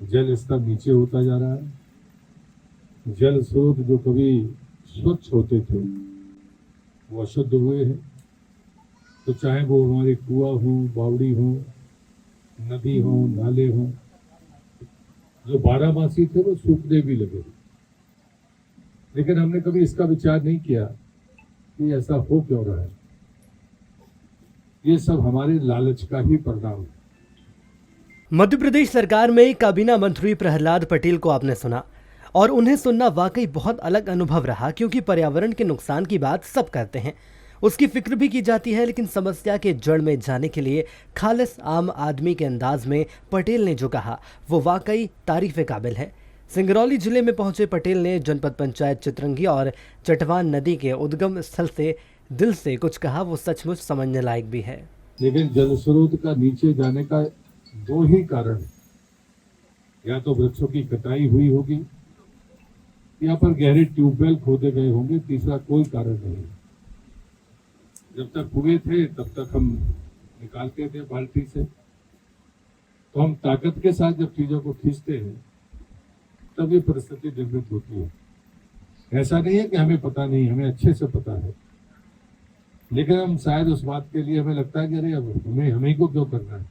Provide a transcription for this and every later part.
जल स्तर नीचे होता जा रहा है। जल स्रोत जो कभी स्वच्छ होते थे वो अशुद्ध हुए हैं। तो चाहे वो हमारे कुआं हो, बावड़ी हो, नदी हो, नाले हो, जो बारहमासी थे वो सूखने भी लगे। लेकिन हमने कभी इसका विचार नहीं किया कि ऐसा हो क्यों रहा है। ये सब हमारे लालच का ही परिणाम है। मध्य प्रदेश सरकार में काबीना मंत्री प्रहलाद पटेल को आपने सुना और उन्हें सुनना वाकई बहुत अलग अनुभव रहा, क्योंकि पर्यावरण के नुकसान की बात सब करते हैं, उसकी फिक्र भी की जाती है, लेकिन समस्या के जड़ में जाने के लिए खालिस आम आदमी के अंदाज में पटेल ने जो कहा वो वाकई तारीफ काबिल है। सिंगरौली जिले में पहुंचे पटेल ने जनपद पंचायत चितरंगी और चटवान नदी के उद्गम स्थल से दिल से कुछ कहा, वो सचमुच समझने लायक भी है। लेकिन जल स्रोत का नीचे जाने का दो ही कारण, या तो वृक्षों की कटाई हुई होगी, यहाँ पर गहरे ट्यूबवेल खोदे गए होंगे, तीसरा कोई कारण नहीं। जब तक हुए थे तब तक हम निकालते थे बाल्टी से। तो हम ताकत के साथ जब चीजों को खींचते हैं तब ये परिस्थिति निर्मित होती है। ऐसा नहीं है कि हमें पता नहीं, हमें अच्छे से पता है, लेकिन हम शायद उस बात के लिए हमें लगता है कि अरे अब हमें को क्यों करना है।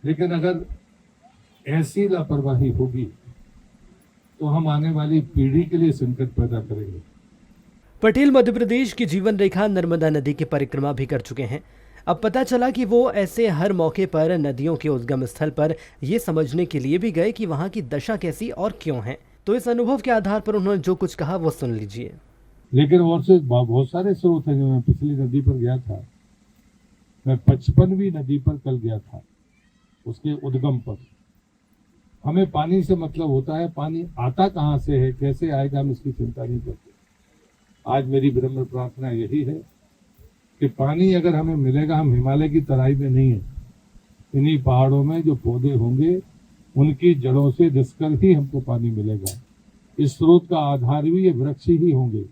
लेकिन अगर ऐसी लापरवाही होगी तो हम आने वाली पीढ़ी के लिए संकट पैदा करेंगे। पटेल मध्य प्रदेश की जीवन रेखा नर्मदा नदी की परिक्रमा भी कर चुके हैं। अब पता चला कि वो ऐसे हर मौके पर नदियों के उद्गम स्थल पर ये समझने के लिए भी गए कि वहाँ की दशा कैसी और क्यों है। तो इस अनुभव के आधार पर उन्होंने जो कुछ कहा वो सुन लीजिए। लेकिन और से बहुत सारे स्रोत हैं। जो मैं पिछली नदी पर गया था, मैं 55वीं नदी पर कल गया था, उसके उद्गम पर। हमें पानी से मतलब होता है, पानी आता कहाँ से है, कैसे आएगा, हम इसकी चिंता नहीं करते। आज मेरी विनम्र प्रार्थना यही है कि पानी अगर हमें मिलेगा, हम हिमालय की तराई में नहीं है, इन्हीं पहाड़ों में जो पौधे होंगे उनकी जड़ों से रिसकर ही हमको पानी मिलेगा। इस स्रोत का आधार भी ये वृक्ष ही होंगे,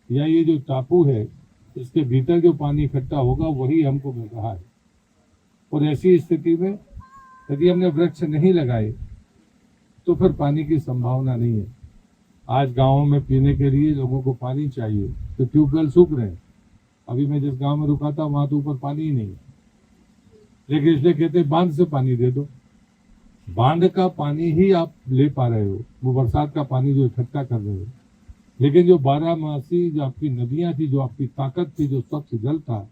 या ये जो टापू है इसके भीतर जो पानी इकट्ठा होगा वही हमको मिल रहा है। और ऐसी स्थिति में यदि हमने वृक्ष नहीं लगाए तो फिर पानी की संभावना नहीं है। आज गाँवों में पीने के लिए लोगों को पानी चाहिए, तो ट्यूबवेल सूख रहे हैं। अभी मैं जिस गांव में रुका था वहां तो ऊपर पानी ही नहीं है, लेकिन इसलिए कहते हैं बांध से पानी दे दो। बांध का पानी ही आप ले पा रहे हो, वो बरसात का पानी जो इकट्ठा कर रहे हो, लेकिन जो बारहमासी जो आपकी नदियां थी, जो आपकी ताकत थी, जो स्वच्छ जल था,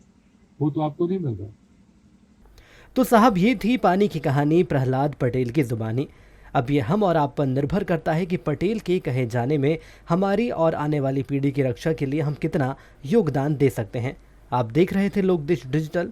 वो तो आपको नहीं मिल रहा। तो साहब ये थी पानी की कहानी प्रहलाद पटेल की जुबानी। अब ये हम और आप पर निर्भर करता है कि पटेल के कहे जाने में हमारी और आने वाली पीढ़ी की रक्षा के लिए हम कितना योगदान दे सकते हैं। आप देख रहे थे लोकदेश डिजिटल।